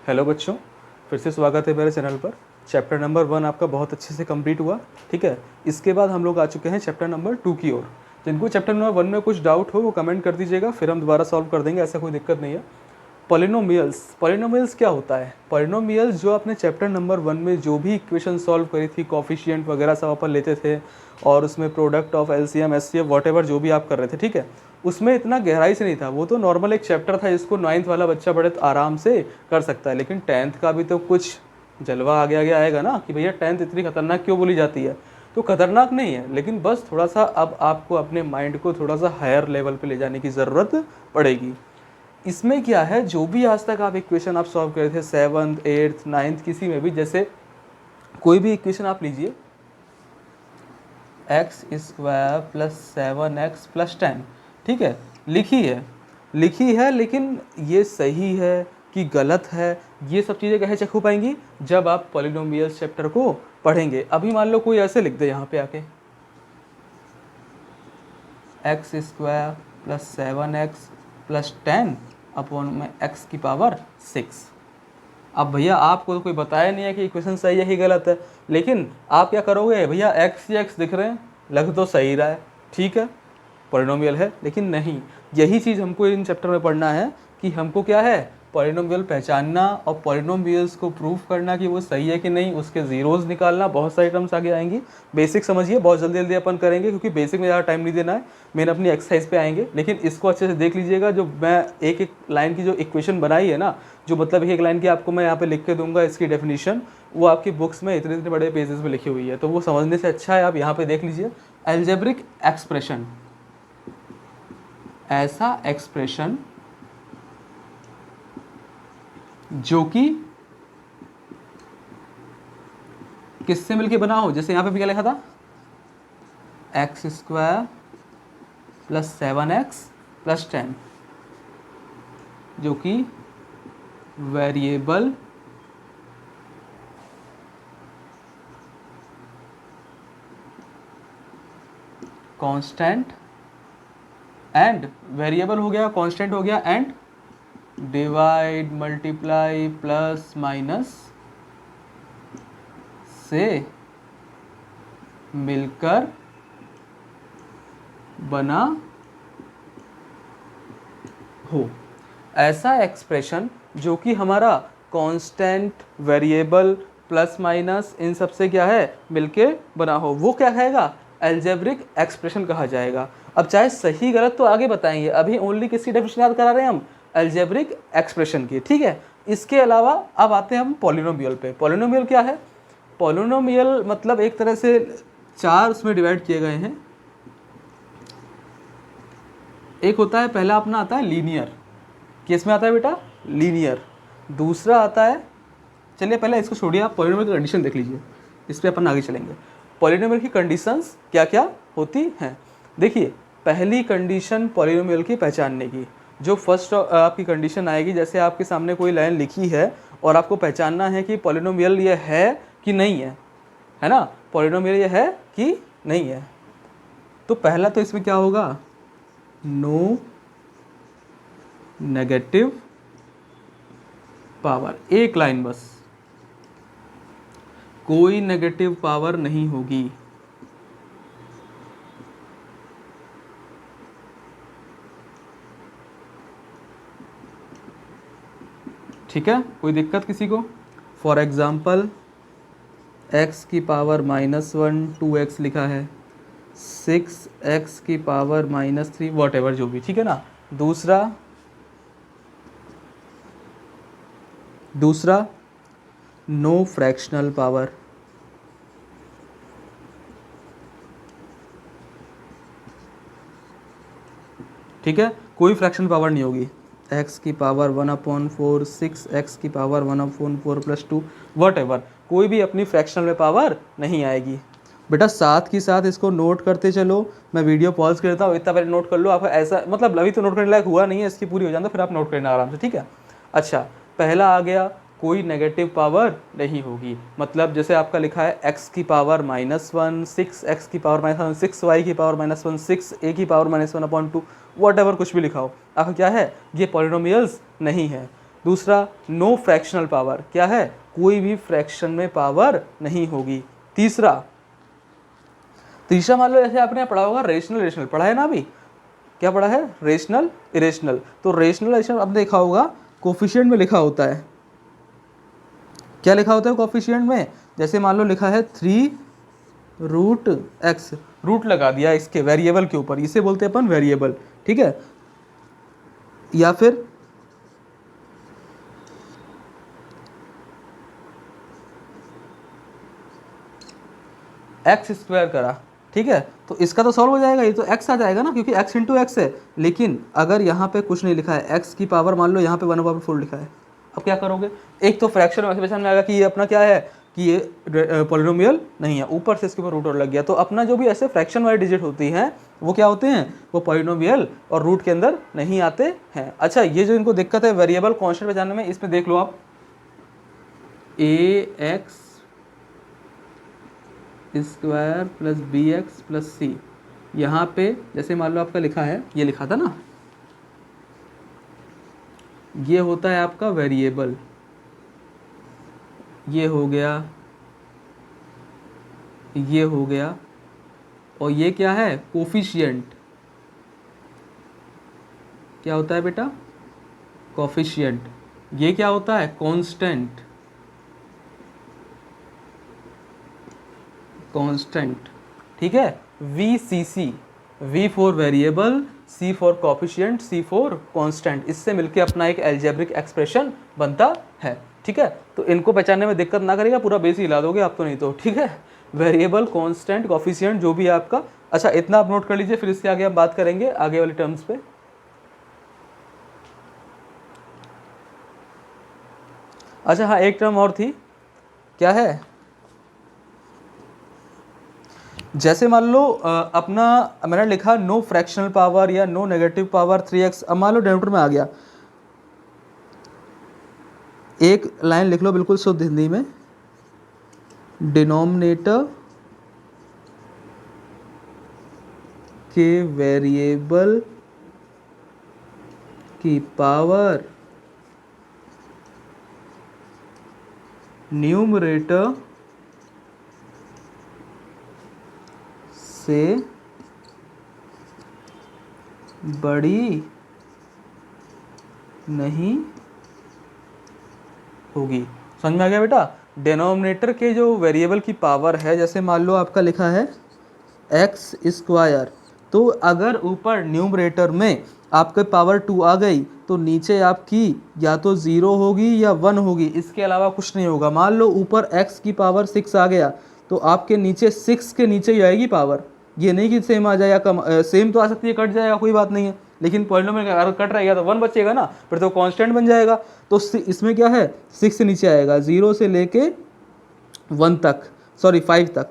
Hello बच्चों, फिर से स्वागत है मेरे चैनल पर। चैप्टर नंबर 1 आपका बहुत अच्छे से कंप्लीट हुआ। ठीक है, इसके बाद हम लोग आ चुके हैं चैप्टर नंबर 2 की ओर। जिनको चैप्टर नंबर 1 में कुछ डाउट हो वो कमेंट कर दीजिएगा, फिर हम दोबारा सॉल्व कर देंगे, ऐसा कोई दिक्कत नहीं है। पॉलिनोमियल्स क्या होता है? पॉलिनोमियल्स जो आपने चैप्टर नंबर 1 में जो भी इक्वेशन सॉल्व करी थी, कोफिशिएंट वगैरह सब अपन लेते थे, और उसमें product of LCM HCF whatever जो भी आप कर रहे थे, ठीक है, उसमें इतना गहराई से नहीं था। वो तो नॉर्मल एक चैप्टर था जिसको 9th वाला बच्चा बड़े आराम से कर सकता है। लेकिन 10th का भी तो कुछ जलवा आगे आगे आएगा ना कि भैया 10th इतनी खतरनाक क्यों बोली जाती है। तो खतरनाक नहीं है, लेकिन बस थोड़ा सा अब आपको अपने माइंड को थोड़ा सा हायर लेवल पे ले जाने की ज़रूरत पड़ेगी। इसमें क्या है, जो भी आज तक आप इक्वेशन आप सॉल्व करे थे 7th 8th 9th किसी में भी, जैसे कोई भी इक्वेशन आप लीजिए, x square plus 7x plus 10, ठीक है, लिखी है, लेकिन ये सही है कि गलत है, ये सब चीज़ें कैसे चेक हो पाएंगी जब आप पॉलिनोमियल्स चैप्टर को पढ़ेंगे। अभी मान लो कोई ऐसे लिख दे यहाँ पे आके, x square plus 7x plus 10 upon में x की पावर 6। अब भैया आपको तो कोई बताया नहीं है कि इक्वेशन सही है कि गलत है, लेकिन आप क्या करोगे, भैया x ही x दिख रहे हैं, लग तो सही रहा है, ठीक है, पॉलिनोमियल है। लेकिन नहीं, यही चीज़ हमको इन चैप्टर में पढ़ना है कि हमको क्या है, पॉलिनोमियल पहचानना और पॉलिनोमियल्स को प्रूफ करना कि वो सही है कि नहीं, उसके ज़ीरोज़ निकालना। बहुत सारी टर्म्स आगे आएंगी, बेसिक समझिए, बहुत जल्दी जल्दी अपन करेंगे क्योंकि बेसिक में ज़्यादा टाइम नहीं देना है। मेन अपनी एक्सरसाइज पे आएंगे, लेकिन इसको अच्छे से देख लीजिएगा। जो मैं एक एक लाइन की जो इक्वेशन बनाई है ना, जो मतलब एक लाइन की आपको मैं यहाँ पे लिख के दूंगा इसकी डेफिनेशन, वो आपकी बुक्स में इतने इतने बड़े पेजेस में लिखी हुई है, तो वो समझने से अच्छा है आप यहाँ पे देख लीजिए। एल्जेब्रिक एक्सप्रेशन, ऐसा एक्सप्रेशन जो कि किससे मिलके बना हो, जैसे यहाँ पे भी क्या लिखा था, x square plus 7x plus 10, जो कि वेरिएबल कांस्टेंट एंड वेरिएबल हो गया, कांस्टेंट हो गया, and divide multiply plus minus से मिलकर बना हो। ऐसा एक्सप्रेशन जो कि हमारा कांस्टेंट, वेरिएबल, प्लस माइनस इन सब से क्या है, मिलके बना हो, वो क्या कहेगा, एल्जेब्रिक एक्सप्रेशन कहा जाएगा। अब चाहे सही गलत तो आगे बताएंगे, अभी ओनली किसकी डेफिनेशन याद करा रहे हैं हम, एल्जेब्रिक एक्सप्रेशन की, ठीक है। इसके अलावा अब आते हैं हम पॉलिनोमियल पे। पॉलिनोमियल क्या है, पॉलिनोमियल मतलब एक तरह से 4 उसमें डिवाइड किए गए हैं। एक होता है, पहला अपना आता है लीनियर, किस में आता है बेटा, लीनियर। दूसरा आता है, चलिए पहले इसको छोड़िए, आप पॉलिनोमियल की कंडीशन देख लीजिए, इस पर अपन आगे चलेंगे। पॉलिनोमियल की कंडीशंस क्या क्या होती हैं, देखिए। पहली कंडीशन पॉलिनोमियल की पहचानने की, जो फर्स्ट आपकी कंडीशन आएगी, जैसे आपके सामने कोई लाइन लिखी है और आपको पहचानना है कि पॉलिनोमियल ये है कि नहीं है ना, पॉलिनोमियल ये है कि नहीं है। तो पहला तो इसमें क्या होगा, नो नेगेटिव पावर, एक लाइन बस, कोई नेगेटिव पावर नहीं होगी। ठीक है, कोई दिक्कत किसी को? फॉर एग्जाम्पल x की पावर -1 2x लिखा है, 6x की पावर -3 वॉट एवर जो भी, ठीक है ना। दूसरा नो फ्रैक्शनल पावर, ठीक है, कोई फ्रैक्शनल पावर नहीं होगी। x की पावर 1/4, 6x की पावर 1/4 + 2 वॉट एवर, कोई भी अपनी फ्रैक्शनल में पावर नहीं आएगी। बेटा साथ की साथ इसको नोट करते चलो, मैं वीडियो पॉज कर देता हूँ, इतना पहले नोट कर लो। आपको ऐसा मतलब अभी तो नोट करने लायक हुआ नहीं है, इसकी पूरी हो जाए तो फिर आप नोट करना आराम से, ठीक है। अच्छा, पहला आ गया, कोई नेगेटिव पावर नहीं होगी, मतलब जैसे आपका लिखा है x की पावर -1, 6x की पावर -1, 6y की पावर -1, 6a की पावर -1/2 वॉट एवर कुछ भी लिखा हो, आपका क्या है, ये पॉलिनोमियल्स नहीं है। दूसरा नो फ्रैक्शनल पावर, क्या है, कोई भी फ्रैक्शन में पावर नहीं होगी। तीसरा मान लो जैसे आपने पढ़ा होगा रेशनल इरेशनल, पढ़ा है ना अभी, क्या पढ़ा है, रेशनल इरेशनल। तो रेशनल इरेशनल अब देखा होगा कोफिशिएंट में लिखा होता है, क्या लिखा होता है कोफिशिएंट में, जैसे मान लो लिखा है 3√x, रूट लगा दिया इसके वेरिएबल के ऊपर, इसे बोलते हैं अपन वेरिएबल, ठीक है। या फिर x² करा, ठीक है, तो इसका तो सॉल्व हो जाएगा, ये तो x आ जाएगा ना, क्योंकि x इंटू एक्स है। लेकिन अगर यहाँ पे कुछ नहीं लिखा है, x की पावर मान लो यहाँ पे 1/4 लिखा है, अब क्या करोगे, एक तो फ्रैक्शन वैसे पहचान में आएगा कि ये अपना क्या है, कि ये पॉलिनोमियल नहीं है, ऊपर से इसके ऊपर रूट और लग गया, तो अपना जो भी ऐसे फ्रैक्शन वाली डिजिट होती हैं वो क्या होते हैं, वो पॉलिनोमियल और रूट के अंदर नहीं आते हैं। अच्छा, ये जो इनको दिक्कत है वेरिएबल कॉन्स्टेंट पहचानने में, इसमें देख लो आप ax² plus bx plus c, यहाँ पे जैसे मान लो आपका लिखा है, ये लिखा था ना, ये होता है आपका वेरिएबल, ये हो गया, ये हो गया, और ये क्या है, कोफिशिएंट, क्या होता है बेटा, कोफिशिएंट। ये क्या होता है, कांस्टेंट, कांस्टेंट, ठीक है। VCC, V for variable, C for coefficient, C for constant, इससे मिलके अपना एक अलजेब्रिक एक्सप्रेशन बनता है, ठीक है। तो इनको पहचानने में दिक्कत ना करेगा, पूरा बेस हिला दोगे आप तो, नहीं तो, ठीक है। वेरिएबल, कांस्टेंट, कोफिशिएंट जो भी है आपका, अच्छा इतना आप नोट कर लीजिए, फिर इसके आगे हम बात करेंगे आगे वाली टर्म्स पे। अच्छा हाँ, एक टर्म और थी, क्या है, जैसे मान लो अपना मैंने लिखा नो फ्रैक्शनल पावर या नो नेगेटिव पावर 3x, अब मान लो डिनोमिनेटर में आ गया, एक लाइन लिख लो बिल्कुल शुद्ध हिंदी में, डिनोमिनेटर के वेरिएबल की पावर न्यूमरेटर से बड़ी नहीं होगी। समझ में आ गया बेटा, डिनोमिनेटर के जो वेरिएबल की पावर है, जैसे मान लो आपका लिखा है x², तो अगर ऊपर न्यूमरेटर में आपके पावर 2 आ गई तो नीचे आपकी या तो 0 होगी या 1 होगी, इसके अलावा कुछ नहीं होगा। मान लो ऊपर x की पावर 6 आ गया तो आपके नीचे 6 के नीचे ही आएगी पावर, ये नहीं कि सेम आ जाए या कम, सेम तो आ सकती है, कट जाएगा कोई बात नहीं है, लेकिन पॉलिनोमियल अगर कट रहेगा तो 1 बचेगा ना, फिर तो कांस्टेंट बन जाएगा। तो इसमें क्या है, 6 से नीचे आएगा, 0 से लेके 1 तक, सॉरी 5 तक,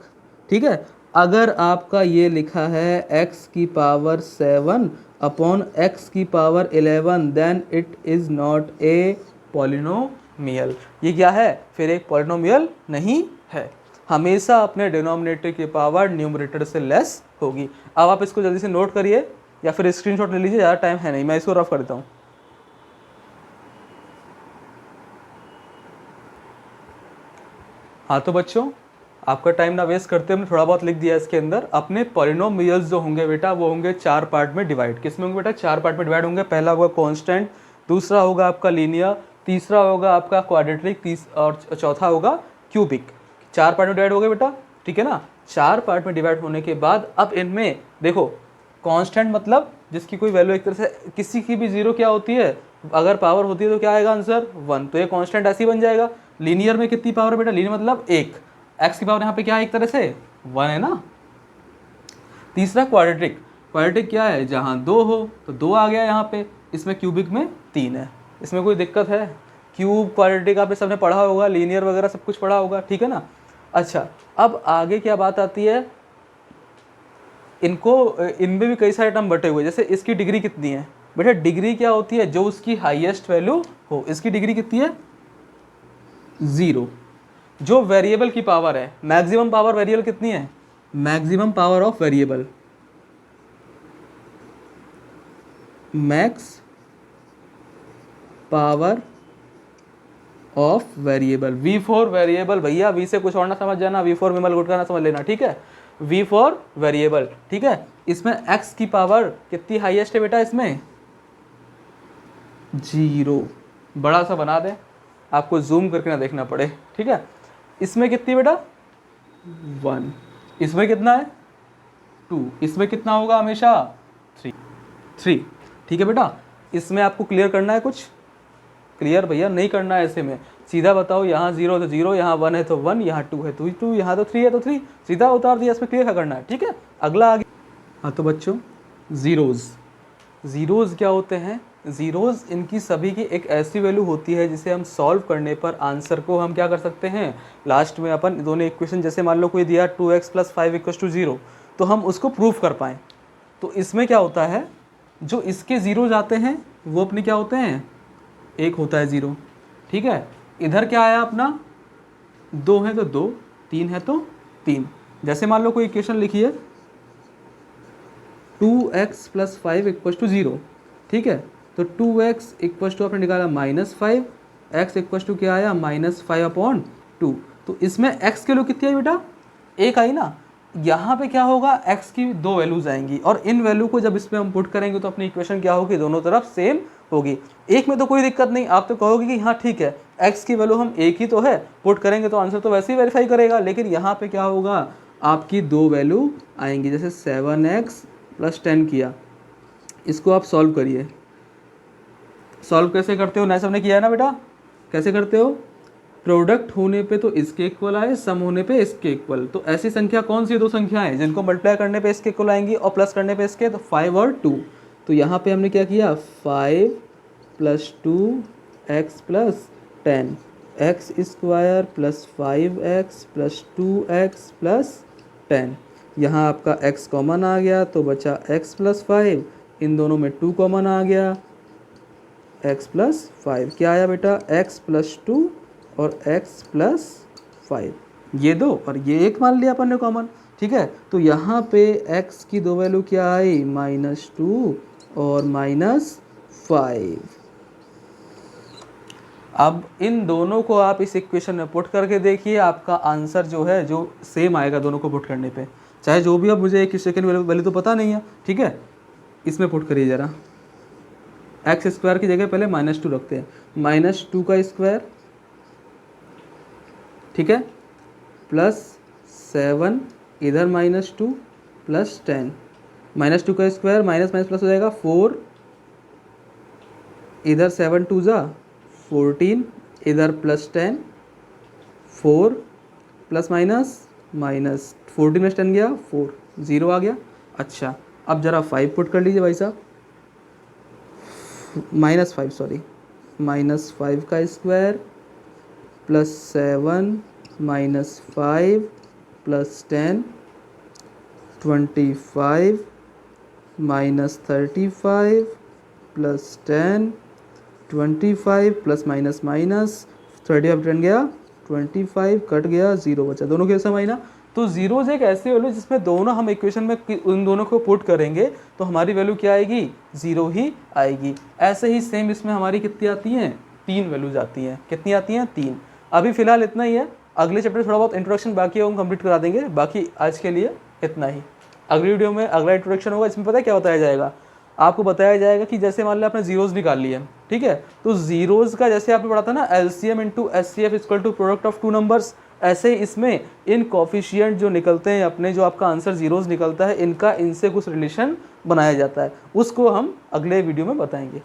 ठीक है। अगर आपका ये लिखा है x की पावर 7 अपॉन x की power 11, then it is not a polynomial, ये क्या है, फिर एक पॉलिनोमियल नहीं है, हमेशा अपने डिनोमिनेटर की पावर न्यूमरेटर से लेस होगी। अब आप इसको जल्दी से नोट करिए या फिर स्क्रीनशॉट ले लीजिए, ज़्यादा टाइम है नहीं, मैं इसको रफ कर देता हूँ। हाँ तो बच्चों, आपका टाइम ना वेस्ट करते हमने थोड़ा बहुत लिख दिया इसके अंदर। अपने पॉलिनोमियल्स जो होंगे बेटा वो होंगे 4 पार्ट में डिवाइड। किस में होंगे बेटा, 4 पार्ट में डिवाइड होंगे। पहला होगा कांस्टेंट, दूसरा होगा आपका लीनियर, तीसरा होगा आपका क्वाड्रेटिक, और चौथा होगा क्यूबिक। 4 पार्ट में डिवाइड हो गए बेटा, ठीक है ना। 4 पार्ट में डिवाइड होने के बाद अब इनमें देखो, कांस्टेंट मतलब जिसकी कोई वैल्यू एक तरह से किसी की भी 0 क्या होती है, अगर पावर होती है तो क्या आएगा आंसर 1, तो ये कांस्टेंट ऐसे ही बन जाएगा। लीनियर में कितनी पावर है बेटा, लीनियर मतलब 1, एक्स की पावर यहाँ पे क्या है, एक तरह से 1 है ना। तीसरा क्वाड्रेटिक, क्वाड्रेटिक क्या है, जहाँ 2 हो तो 2 आ गया यहाँ पे, इसमें क्यूबिक में 3 है, इसमें कोई दिक्कत है। क्यूब क्वाड्रेटिक आपने सबने पढ़ा होगा, लीनियर वगैरह सब कुछ पढ़ा होगा, ठीक है ना। अच्छा, अब आगे क्या बात आती है, इनको इनमें भी कई सारे टर्म बटे हुए, जैसे इसकी डिग्री कितनी है बेटा, डिग्री क्या होती है, जो उसकी हाईएस्ट वैल्यू हो, इसकी डिग्री कितनी है 0। जो वेरिएबल की पावर है, मैक्सिमम पावर वेरिएबल कितनी है, maximum power of variable, max power of variable, V for variable, भैया वी से कुछ और ना समझ जाना, वी फॉर विमल गुटका ना समझ लेना, ठीक है, वी फॉर वेरिएबल, ठीक है। इसमें x की पावर कितनी हाईएस्ट है बेटा, इसमें 0, बड़ा सा बना दे, आपको जूम करके ना देखना पड़े, ठीक है। इसमें कितनी बेटा 1, इसमें कितना है 2, इसमें कितना होगा हमेशा 3, ठीक है बेटा। इसमें आपको क्लियर करना है कुछ, क्लियर भैया नहीं करना है ऐसे में, सीधा बताओ, यहाँ 0 तो 0, यहाँ 1 है तो 1, यहाँ 2 है तो 2, यहाँ तो 3 है तो 3, सीधा उतार दिया, इसमें क्लियर करना है, ठीक है। अगला आगे, हाँ तो बच्चों ज़ीरोज़ क्या होते हैं, ज़ीरोज़ इनकी सभी की एक ऐसी वैल्यू होती है जिसे हम सॉल्व करने पर आंसर को हम क्या कर सकते हैं, लास्ट में अपन दोनों इक्वेशन, जैसे मान लो कोई दिया 2x + 5 = 0, तो हम उसको प्रूफ कर पाएँ। तो इसमें क्या होता है, जो इसके ज़ीरोज़ आते हैं वो अपने क्या होते हैं, एक होता है 0, ठीक है। इधर क्या आया अपना, 2 है तो 2, 3 है तो 3। जैसे मान लो कोई इक्वेशन लिखी है 2x + 5 = 0, ठीक है। तो 2x = आपने निकाला -5, x = क्या आया -5/2। तो इसमें x के लिए कितनी आई बेटा, 1 आई ना। यहाँ पे क्या होगा, x की 2 वैल्यूज आएंगी और इन वैल्यू को जब इसमें हम पुट करेंगे तो अपनी इक्वेशन क्या होगी, दोनों तरफ सेम होगी। एक में तो कोई दिक्कत नहीं, आप तो कहोगे कि हाँ ठीक है, x की वैल्यू हम एक ही तो है, पुट करेंगे तो आंसर तो वैसे ही वेरीफाई करेगा। लेकिन यहाँ पे क्या होगा, आपकी 2 वैल्यू आएंगी। जैसे 7x + 10 किया, इसको आप सॉल्व करिए। सॉल्व कैसे करते हो, नैस हमने किया है ना बेटा, कैसे करते हो, प्रोडक्ट होने पे तो इसके इक्वल आए, सम होने पे इसके इक्वल। तो ऐसी संख्या कौन सी 2 संख्याएं जिनको मल्टीप्लाई करने पे इसके इक्वल आएंगी और प्लस करने पे इसके, तो 5 और 2। तो यहाँ पे हमने क्या किया, 5 + 2x + 10, x² + 5x + 2x + 10। यहाँ आपका x कॉमन आ गया तो बचा x + 5, इन दोनों में 2 कॉमन आ गया, x + 5 क्या आया बेटा, x + 2 और x + 5, ये 2 और ये 1 मान लिया अपन ने कॉमन, ठीक है। तो यहाँ पे x की 2 वैल्यू क्या आई, -2 और -5। अब इन दोनों को आप इस इक्वेशन में पुट करके देखिए, आपका आंसर जो है जो सेम आएगा दोनों को पुट करने पे, चाहे जो भी। अब मुझे एक सेकेंड वैल्यू तो पता नहीं है, ठीक है। इसमें पुट करिए ज़रा, x² की जगह पहले -2 रखते हैं, -2 का स्क्वायर, ठीक है, +7 इधर -2 + 10, -2 का स्क्वायर माइनस माइनस प्लस हो जाएगा 4, इधर 7 2 ज़ा 14, इधर +10, 4 प्लस माइनस माइनस 14 में 10 गया 4, 0 आ गया। अच्छा अब ज़रा 5 पुट कर लीजिए भाई साहब, -5 सॉरी, -5 का स्क्वायर +7 -5 +10 25 -35 +10 25 प्लस माइनस माइनस 30 10 गया 25, कट गया 0 बचा, दोनों के सम आई ना। तो जीरोज एक ऐसी वैल्यू जिसमें दोनों हम इक्वेशन में उन दोनों को पुट करेंगे तो हमारी वैल्यू क्या आएगी, 0 ही आएगी। ऐसे ही सेम इसमें हमारी कितनी आती हैं, 3 वैल्यूज आती हैं। कितनी आती हैं, 3। अभी फिलहाल इतना ही है, अगले चैप्टर थोड़ा बहुत इंट्रोडक्शन बाकी है, हम कंप्लीट करा देंगे। बाकी आज के लिए इतना ही। अगली वीडियो में अगला इंट्रोडक्शन होगा, इसमें पता है क्या बताया जाएगा, आपको बताया जाएगा कि जैसे मान लिया आपने जीरोज निकाल लिए, ठीक है, तो जीरोज का जैसे आपने पढ़ा था ना LCM × SCF = product of 2 numbers, ऐसे इसमें इन कोफिशिएंट जो निकलते हैं अपने, जो आपका आंसर जीरोज निकलता है, इनका इनसे कुछ रिलेशन बनाया जाता है, उसको हम अगले वीडियो में बताएंगे।